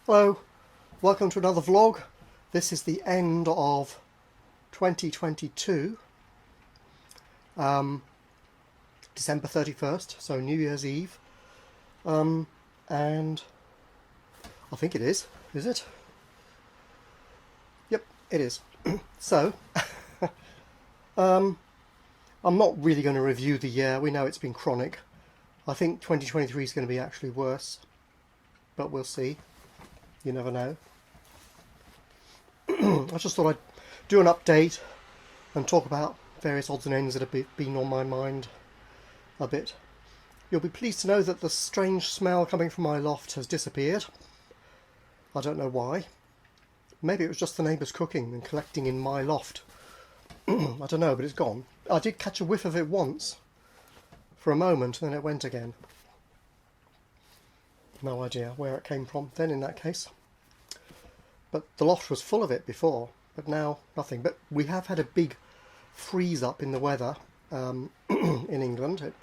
Hello, welcome to another vlog. This is the end of 2022, December 31st, so New Year's Eve, and I think it is it? Yep, it is. So, I'm not really going to review the year. We know it's been chronic. I think 2023 is going to be actually worse, but we'll see. You never know. I just thought I'd do an update and talk about various odds and ends that have been on my mind a bit. You'll be pleased to know that the strange smell coming from my loft has disappeared. I don't know why. Maybe it was just the neighbours cooking and collecting in my loft. I don't know, but it's gone. I did catch a whiff of it once, for a moment, and then it went again. No idea where it came from then in that case. But the loft was full of it before, but now nothing. But we have had a big freeze up in the weather in England,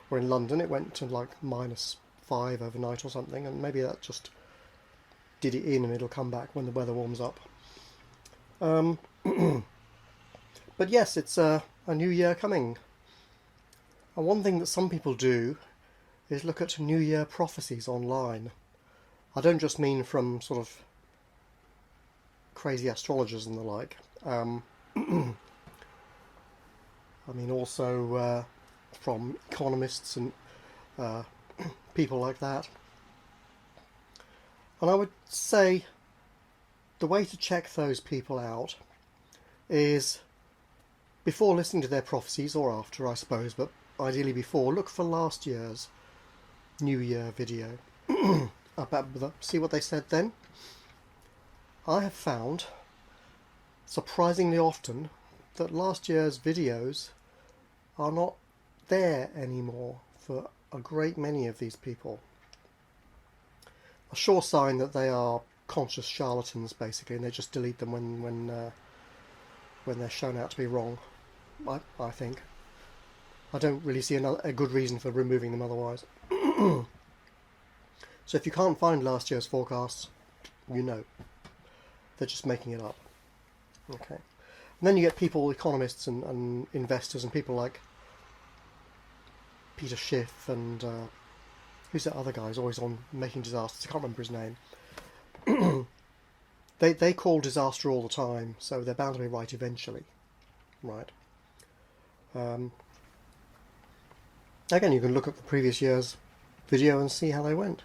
or in London. It went to like -5 overnight or something, and maybe that just did it in and it'll come back when the weather warms up. But yes, it's a new year coming. And one thing that some people do is look at New Year prophecies online. I don't just mean from sort of crazy astrologers and the like. I mean also from economists and people like that. And I would say the way to check those people out is before listening to their prophecies, or after I suppose, but ideally before, look for last year's New Year video. See what they said then. I have found surprisingly often that last year's videos are not there anymore for a great many of these people. A sure sign that they are conscious charlatans, basically, and they just delete them when they're shown out to be wrong. I think. I don't really see a good reason for removing them otherwise. So if you can't find last year's forecasts, you know. They're just making it up. Okay. And then you get people, economists and investors and people like Peter Schiff and who's that other guy who's always on making disasters? I can't remember his name. They call disaster all the time, so they're bound to be right eventually. Right. Again, you can look at the previous year's video and see how they went.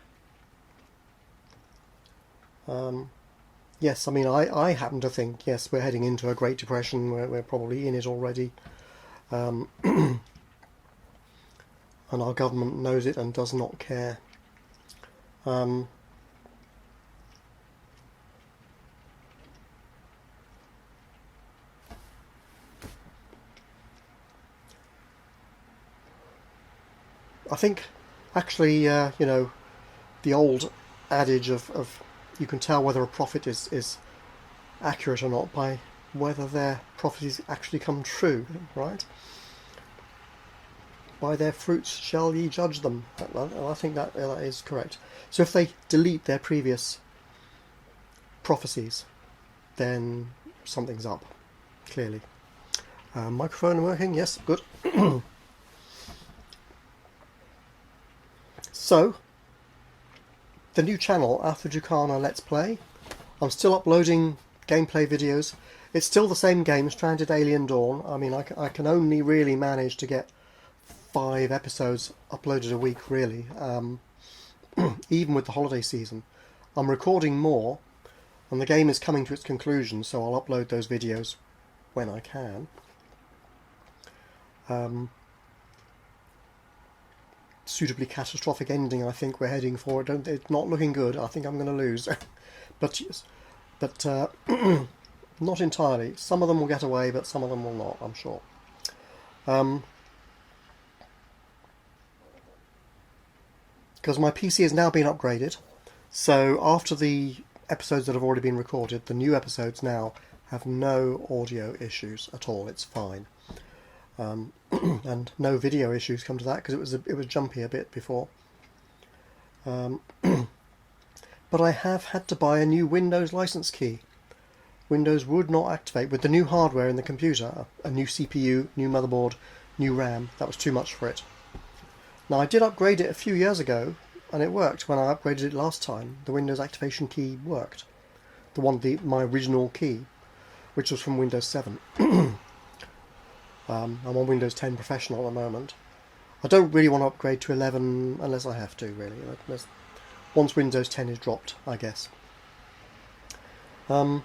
Yes, I mean, I happen to think, yes, we're heading into a Great Depression. We're probably in it already. And our government knows it and does not care. I think, actually, you know, the old adage of you can tell whether a prophet is accurate or not by whether their prophecies actually come true, right? By their fruits shall ye judge them. I think that is correct. So if they delete their previous prophecies, then something's up, clearly. Microphone working? Yes, good. So, the new channel, Alphatucana Let's Play. I'm still uploading gameplay videos. It's still the same game, Stranded Alien Dawn. I mean, I can only really manage to get 5 episodes uploaded a week, really. Even with the holiday season. I'm recording more, and the game is coming to its conclusion, so I'll upload those videos when I can. Suitably catastrophic ending I think we're heading for. It's not looking good. I think I'm going to lose. but not entirely. Some of them will get away, but some of them will not, I'm sure. Because my PC has now been upgraded, so after the episodes that have already been recorded, the new episodes now have no audio issues at all. It's fine. And no video issues come to that, because it was jumpy a bit before. but I have had to buy a new Windows license key. Windows would not activate with the new hardware in the computer, a new CPU, new motherboard, new RAM. That was too much for it. Now I did upgrade it a few years ago, and it worked when I upgraded it last time. The Windows activation key worked. My original key, which was from Windows 7. I'm on Windows 10 Professional at the moment. I don't really want to upgrade to 11 unless I have to, really. Once Windows 10 is dropped, I guess. But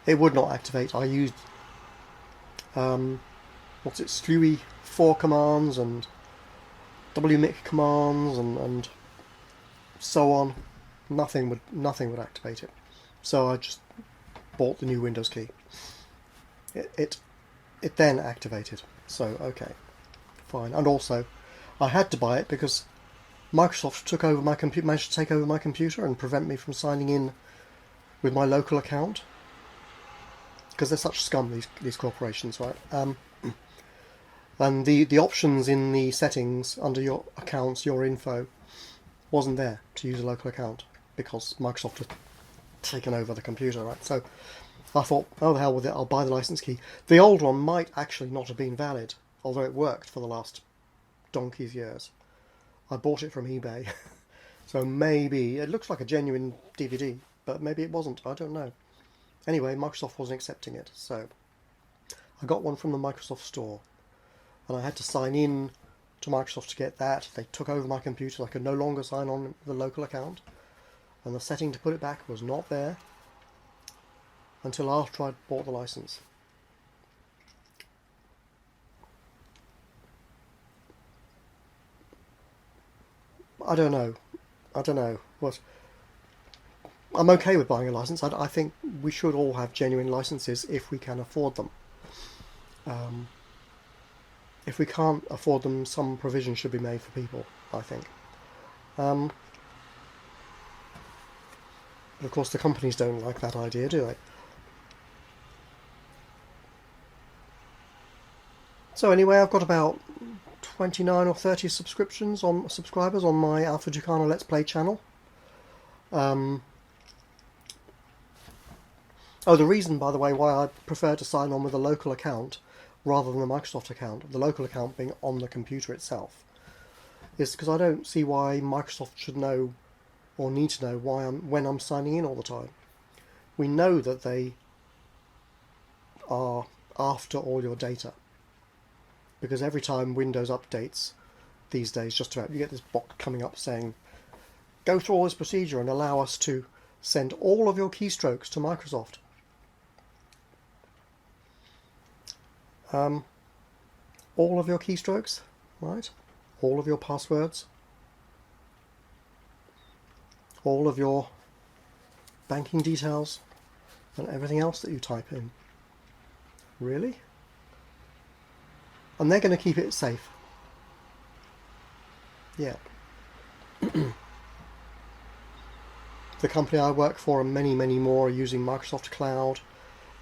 it would not activate. I used SLUI 4 commands and wmic commands and so on. Nothing would activate it. So I just bought the new Windows key. It then activated. So okay, fine. And also, I had to buy it because Microsoft managed to take over my computer and prevent me from signing in with my local account, because they're such scum, these corporations, right? And the options in the settings under your accounts, your info, wasn't there to use a local account because Microsoft had taken over the computer, right? So I thought, oh the hell with it, I'll buy the license key. The old one might actually not have been valid, although it worked for the last donkey's years. I bought it from eBay, so maybe it looks like a genuine DVD, but maybe it wasn't. I don't know. Anyway, Microsoft wasn't accepting it, so I got one from the Microsoft store, and I had to sign in to Microsoft to get that. They took over my computer. I could no longer sign on with the local account, and the setting to put it back was not there until after I'd bought the license. I don't know. What? I'm okay with buying a license. I think we should all have genuine licenses if we can afford them. If we can't afford them, some provision should be made for people, I think. But of course the companies don't like that idea, do they? So anyway, I've got about 29 or 30 subscribers on my Alphatucana Let's Play channel. Oh, the reason, by the way, why I prefer to sign on with a local account rather than a Microsoft account, the local account being on the computer itself, is because I don't see why Microsoft should know or need to know when I'm signing in all the time. We know that they are after all your data, because every time Windows updates these days, just about, you get this box coming up saying, go through all this procedure and allow us to send all of your keystrokes to Microsoft. All of your keystrokes, right? All of your passwords, all of your banking details, and everything else that you type in. Really? And they're going to keep it safe. Yeah. The company I work for and many, many more are using Microsoft Cloud,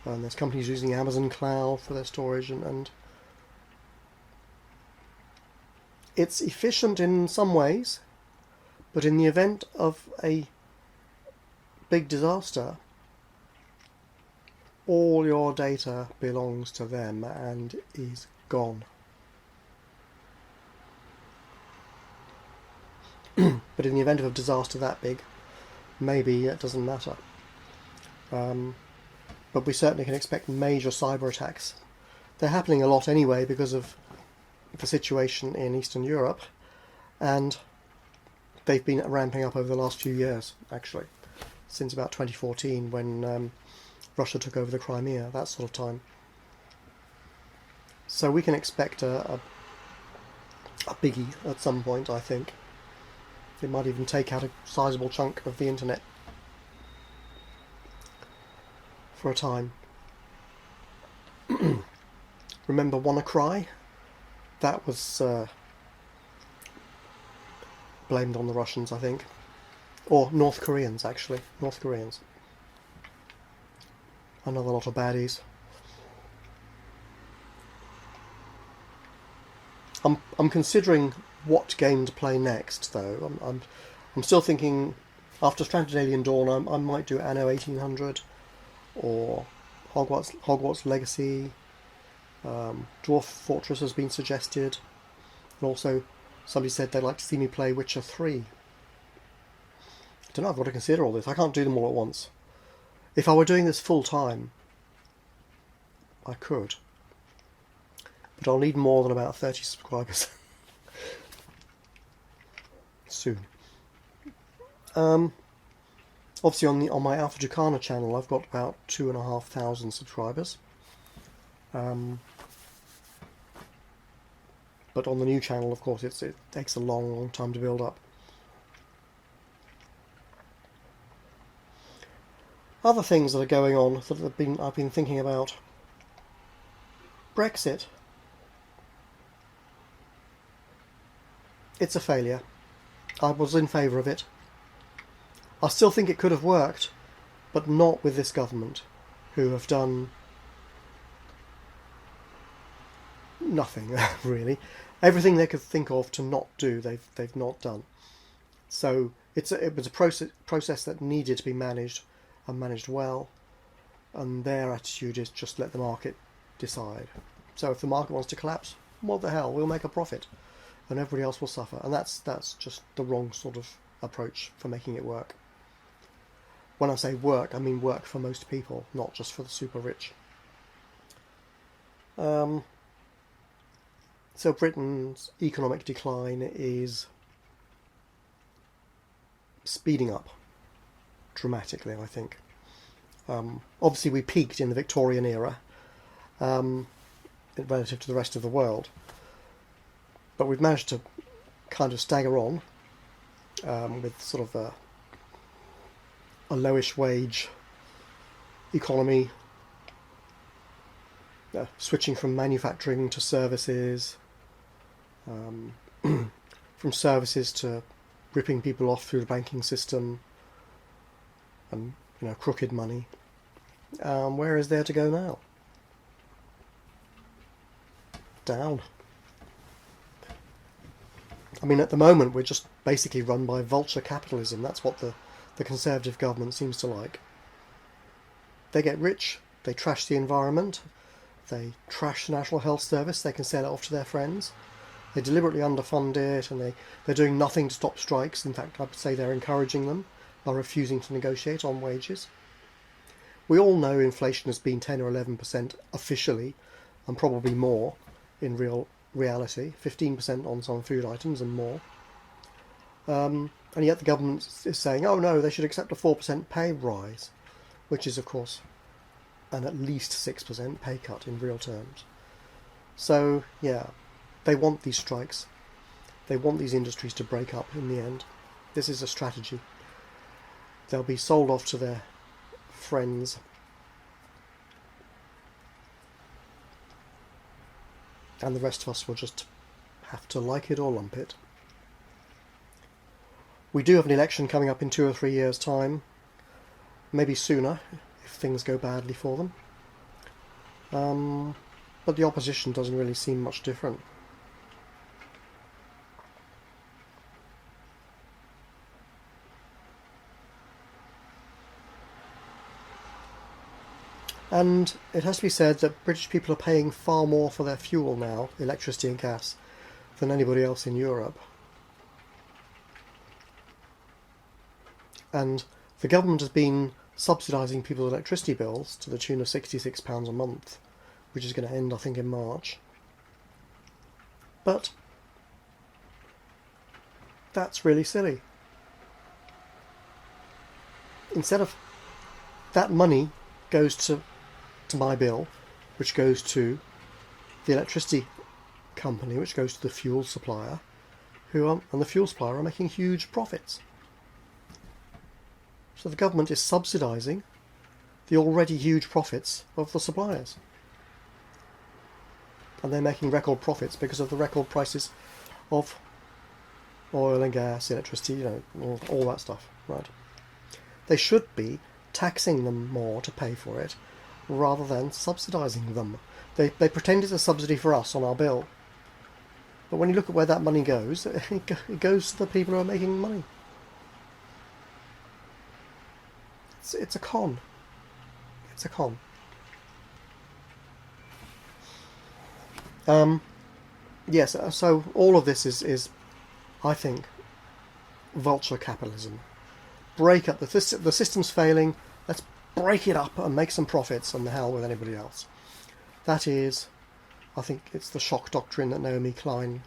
and there's companies using Amazon Cloud for their storage, and it's efficient in some ways, but in the event of a big disaster, all your data belongs to them and is gone. But in the event of a disaster that big, maybe it doesn't matter. But we certainly can expect major cyber attacks. They're happening a lot anyway because of the situation in Eastern Europe, and they've been ramping up over the last few years, actually, since about 2014 when Russia took over the Crimea, that sort of time. So we can expect a biggie at some point, I think. It might even take out a sizable chunk of the internet for a time. Remember WannaCry? That was blamed on the Russians, I think. Or North Koreans, actually. North Koreans. Another lot of baddies. I'm considering what game to play next, though. I'm still thinking, after Stranded Alien Dawn, I might do Anno 1800 or Hogwarts Legacy. Dwarf Fortress has been suggested, and also somebody said they'd like to see me play Witcher 3. I don't know, I've got to consider all this. I can't do them all at once. If I were doing this full time, I could. But I'll need more than about 30 subscribers. Soon. Obviously on my Alphatucana channel I've got about 2,500 subscribers. But on the new channel, of course, it takes a long time to build up. Other things that are going on that I've been thinking about. Brexit. It's a failure. I was in favour of it. I still think it could have worked, but not with this government, who have done nothing really. Everything they could think of to not do, they've not done. So it was a process that needed to be managed and managed well, and their attitude is just let the market decide. So if the market wants to collapse, what the hell, we'll make a profit, and everybody else will suffer. And that's just the wrong sort of approach for making it work. When I say work, I mean work for most people, not just for the super rich. So Britain's economic decline is speeding up dramatically, I think. Obviously we peaked in the Victorian era relative to the rest of the world, but we've managed to kind of stagger on with sort of a lowish wage economy, switching from manufacturing to services, from services to ripping people off through the banking system, and crooked money. Where is there to go now? Down. I mean, at the moment we're just basically run by vulture capitalism. That's what the Conservative government seems to like. They get rich, they trash the environment, they trash the National Health Service, they can sell it off to their friends. They deliberately underfund it, and they're doing nothing to stop strikes. In fact, I would say they're encouraging them by refusing to negotiate on wages. We all know inflation has been 10 or 11% officially, and probably more in reality, 15% on some food items and more. And yet the government is saying, oh no, they should accept a 4% pay rise, which is of course an at least 6% pay cut in real terms. So yeah, they want these strikes. They want these industries to break up in the end. This is a strategy. They'll be sold off to their friends. And the rest of us will just have to like it or lump it. We do have an election coming up in 2 or 3 years' time. Maybe sooner, if things go badly for them. But the opposition doesn't really seem much different. And it has to be said that British people are paying far more for their fuel now, electricity and gas, than anybody else in Europe. And the government has been subsidising people's electricity bills to the tune of £66 a month, which is going to end, I think, in March. But that's really silly. Instead of that money goes to my bill, which goes to the electricity company, which goes to the fuel supplier, and the fuel supplier are making huge profits. So the government is subsidising the already huge profits of the suppliers. And they're making record profits because of the record prices of oil and gas, electricity, all that stuff, right? They should be taxing them more to pay for it, rather than subsidising them. They pretend it's a subsidy for us on our bill, But when you look at where that money goes, it goes to the people who are making money. It's a con. It's a con. Yes, so all of this is, I think, vulture capitalism. Break up the system's failing. Let's break it up and make some profits, and the hell with anybody else. That is, I think, it's the shock doctrine that Naomi Klein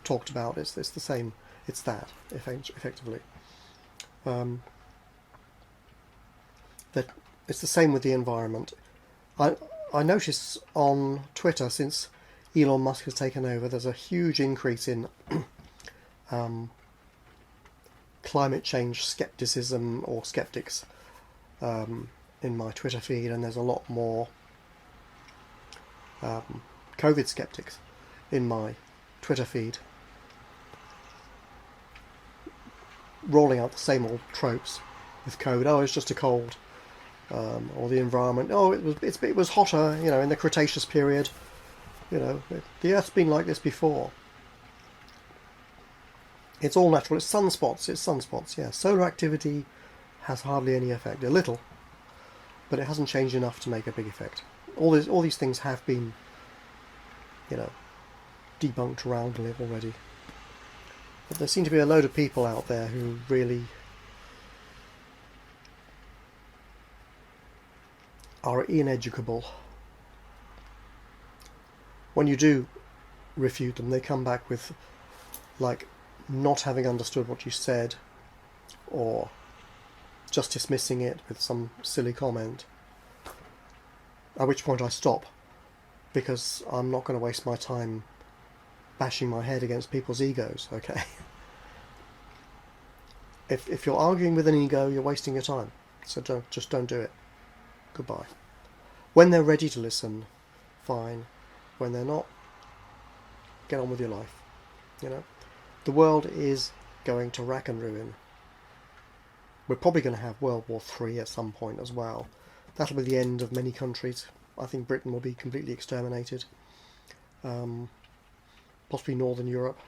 talked about. It's the same. It's that effectively. That it's the same with the environment. I notice on Twitter, since Elon Musk has taken over, there's a huge increase in climate change skepticism or skeptics in my Twitter feed, and there's a lot more COVID skeptics in my Twitter feed, rolling out the same old tropes with COVID. Oh, it's just a cold, or the environment. Oh, it was hotter, in the Cretaceous period. The Earth's been like this before. It's all natural. It's sunspots. Yeah, solar activity has hardly any effect. A little, but it hasn't changed enough to make a big effect. All these things have been, debunked roundly already. But there seem to be a load of people out there who really are ineducable. When you do refute them, they come back with, not having understood what you said, or just dismissing it with some silly comment. At which point I stop, because I'm not going to waste my time bashing my head against people's egos, okay? If you're arguing with an ego, you're wasting your time. So don't do it. Goodbye. When they're ready to listen, fine. When they're not, get on with your life. The world is going to rack and ruin. We're probably going to have World War III at some point as well. That'll be the end of many countries. I think Britain will be completely exterminated. Possibly Northern Europe.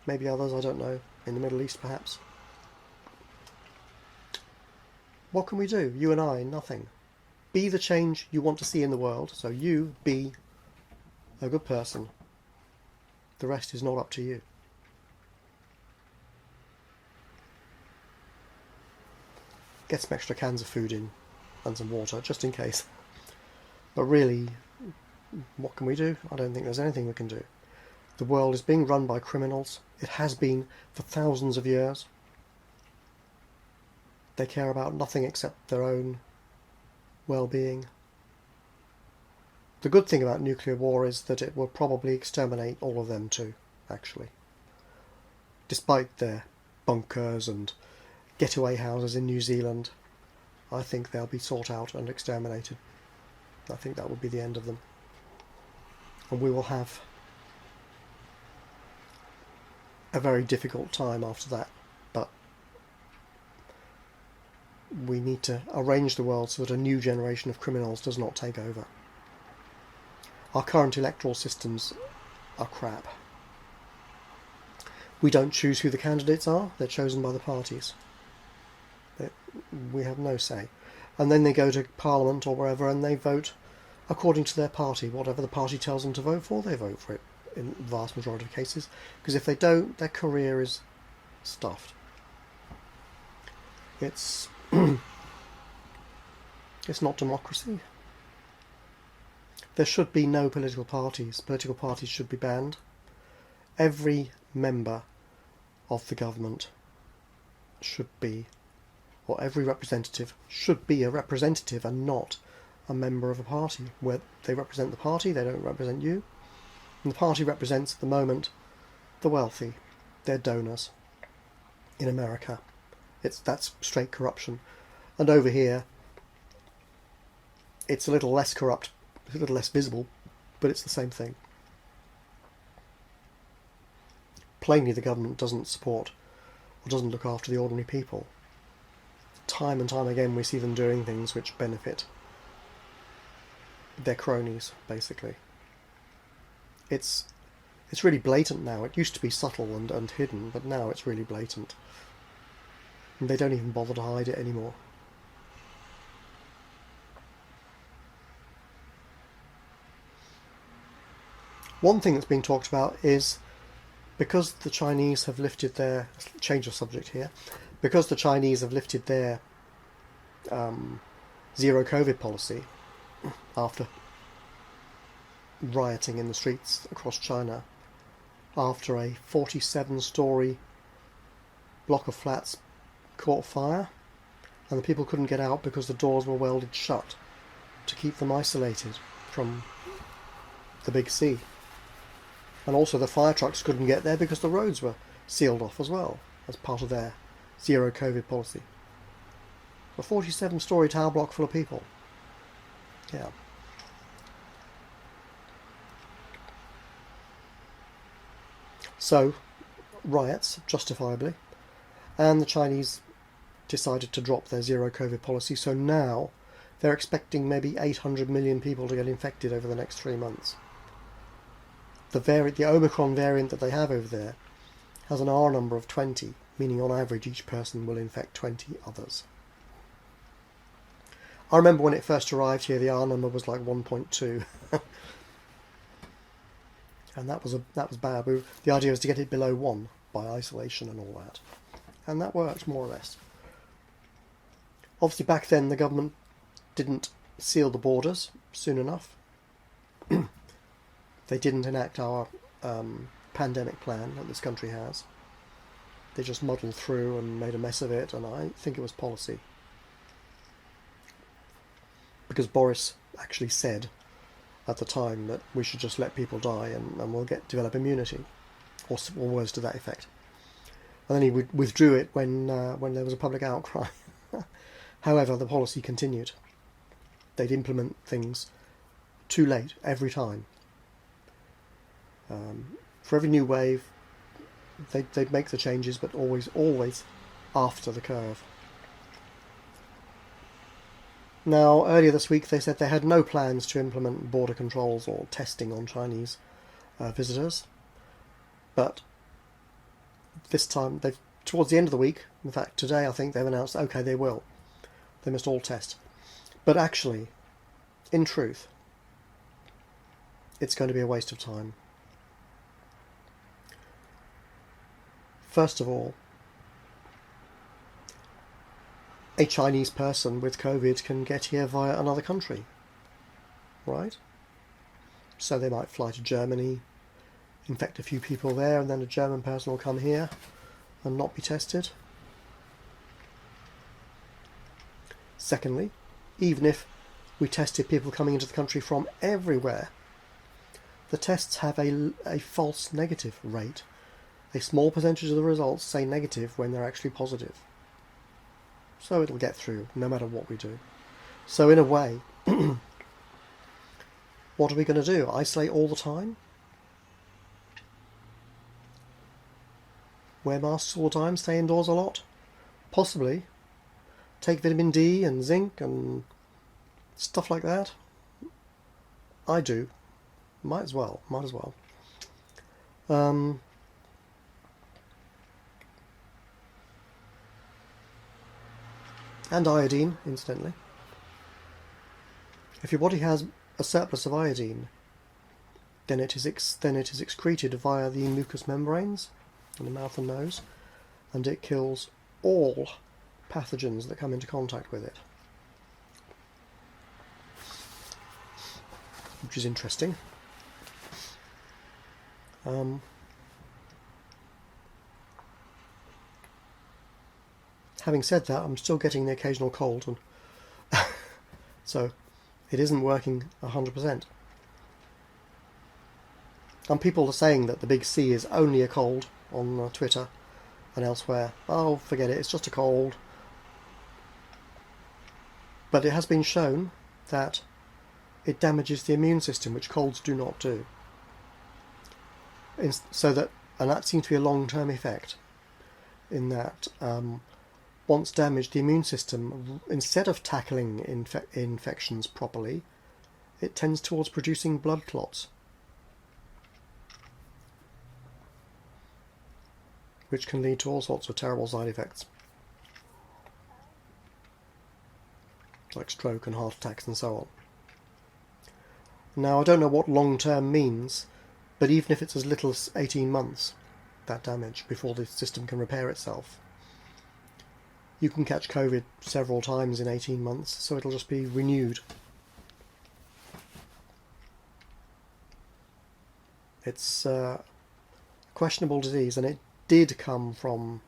Maybe others, I don't know. In the Middle East, perhaps. What can we do? You and I, nothing. Be the change you want to see in the world. So you be a good person. The rest is not up to you. Get some extra cans of food in and some water, just in case. But really, what can we do? I don't think there's anything we can do. The world is being run by criminals. It has been for thousands of years. They care about nothing except their own well-being. The good thing about nuclear war is that it will probably exterminate all of them too, actually. Despite their bunkers and getaway houses in New Zealand, I think they'll be sought out and exterminated. I think that will be the end of them. And we will have a very difficult time after that. But we need to arrange the world so that a new generation of criminals does not take over. Our current electoral systems are crap. We don't choose who the candidates are. They're chosen by the parties. We have no say. And then they go to Parliament or wherever and they vote according to their party. Whatever the party tells them to vote for, they vote for it in the vast majority of cases. Because if they don't, their career is stuffed. It's it's not democracy. There should be no political parties. Political parties should be banned. Every member of the government should be, or every representative should be a representative and not a member of a party. Where they represent the party, they don't represent you. And the party represents, at the moment, the wealthy, their donors. In America, that's straight corruption. And over here, it's a little less corrupt, a little less visible, but it's the same thing. Plainly, the government doesn't support or doesn't look after the ordinary people. Time and time again, we see them doing things which benefit their cronies, basically. It's It's really blatant now. It used to be subtle and hidden, but now it's really blatant. And they don't even bother to hide it anymore. One thing that's being talked about is, because the Chinese have lifted their... change of subject here. Because the Chinese have lifted their zero COVID policy after rioting in the streets across China, after a 47-storey block of flats caught fire, and the people couldn't get out because the doors were welded shut to keep them isolated from the big sea. And also the fire trucks couldn't get there because the roads were sealed off as well, as part of their zero COVID policy. A 47-storey tower block full of people. Yeah. So, riots, justifiably, and the Chinese decided to drop their zero COVID policy, so now they're expecting maybe 800 million people to get infected over the next 3 months. The Omicron variant that they have over there has an R number of 20, meaning on average each person will infect 20 others. I remember when it first arrived here, the R number was like 1.2. And that was bad. The idea was to get it below 1 by isolation and all that. And that worked, more or less. Obviously back then the government didn't seal the borders soon enough. They didn't enact our pandemic plan that this country has. They just muddled through and made a mess of it, and I think it was policy. Because Boris actually said at the time that we should just let people die and we'll develop immunity, or words to that effect. And then he withdrew it when there was a public outcry. However, the policy continued. They'd implement things too late every time. For every new wave, they'd make the changes, but always after the curve. Now, earlier this week they said they had no plans to implement border controls or testing on Chinese visitors. But this time, towards the end of the week, in fact today I think they've announced, okay, they will. They must all test. But actually, in truth, it's going to be a waste of time. First of all, a Chinese person with COVID can get here via another country, right? So they might fly to Germany, infect a few people there, and then a German person will come here and not be tested. Secondly, even if we tested people coming into the country from everywhere, the tests have a false negative rate. A small percentage of the results say negative when they're actually positive. So it'll get through, no matter what we do. So in a way, what are we going to do? Isolate all the time? Wear masks all the time? Stay indoors a lot? Possibly. Take vitamin D and zinc and stuff like that? I do. Might as well. And iodine, incidentally. If your body has a surplus of iodine, then it is excreted via the mucous membranes in the mouth and nose, and it kills all pathogens that come into contact with it. Which is interesting. Having said that, I'm still getting the occasional cold, and so it isn't working 100%. And people are saying that the big C is only a cold on Twitter and elsewhere. Oh, forget it, it's just a cold. But it has been shown that it damages the immune system, which colds do not do. And that seems to be a long-term effect, in that once damaged, the immune system, instead of tackling infections properly, it tends towards producing blood clots. which can lead to all sorts of terrible side effects, like stroke and heart attacks and so on. Now, I don't know what long-term means, but even if it's as little as 18 months, that damage, before the system can repair itself, you can catch COVID several times in 18 months, so it'll just be renewed. It's a questionable disease, and it did come from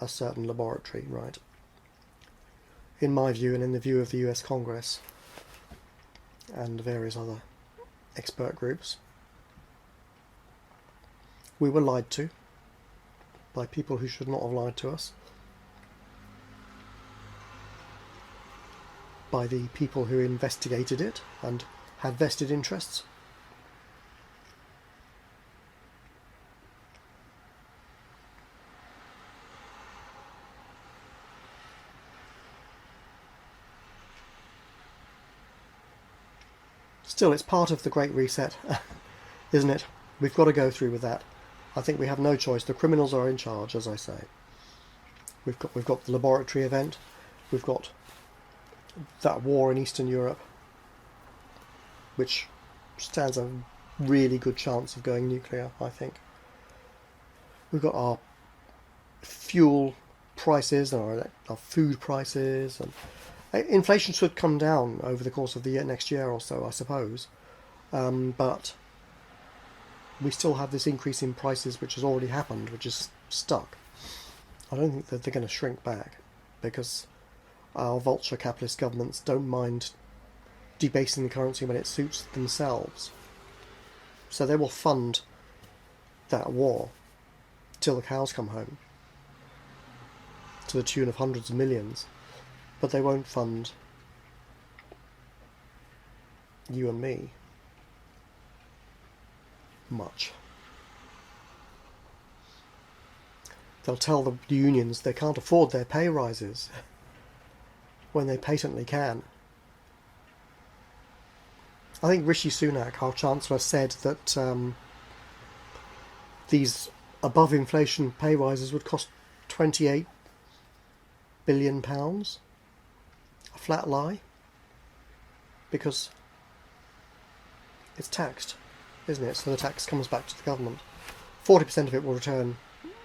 a certain laboratory, right? In my view, and in the view of the US Congress and various other expert groups, we were lied to by people who should not have lied to us, by the people who investigated it and had vested interests. Still, it's part of the Great Reset, isn't it? We've got to go through with that. I think we have no choice. The criminals are in charge, as I say. We've got the laboratory event. We've got that war in Eastern Europe, which stands a really good chance of going nuclear, I think. We've got our fuel prices and our food prices, and inflation should come down over the course of the next year or so, I suppose. But we still have this increase in prices which has already happened, which is stuck. I don't think that they're going to shrink back, because our vulture capitalist governments don't mind debasing the currency when it suits themselves. So they will fund that war till the cows come home, to the tune of hundreds of millions. But they won't fund you and me much. They'll tell the unions they can't afford their pay rises when they patently can. I think Rishi Sunak, our Chancellor, said that these above-inflation pay rises would cost £28 billion. A flat lie, because it's taxed, isn't it? So the tax comes back to the government. 40% of it will return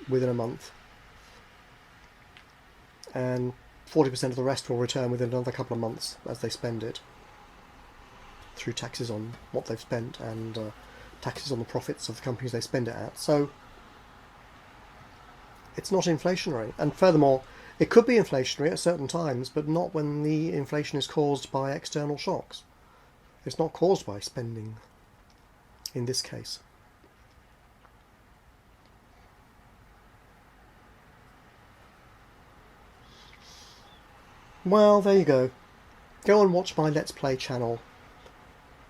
within a month, and 40% of the rest will return within another couple of months as they spend it, through taxes on what they've spent and taxes on the profits of the companies they spend it at. So it's not inflationary, and furthermore, it could be inflationary at certain times, but not when the inflation is caused by external shocks. It's not caused by spending, in this case. Well, there you go. Go and watch my Let's Play channel,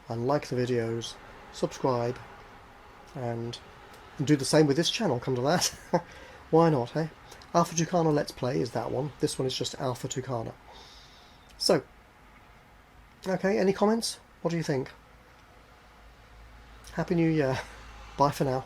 and like the videos, subscribe, and do the same with this channel, come to that. Why not, eh? Alphatucana Let's Play is that one. This one is just Alphatucana. So, okay, any comments? What do you think? Happy New Year. Bye for now.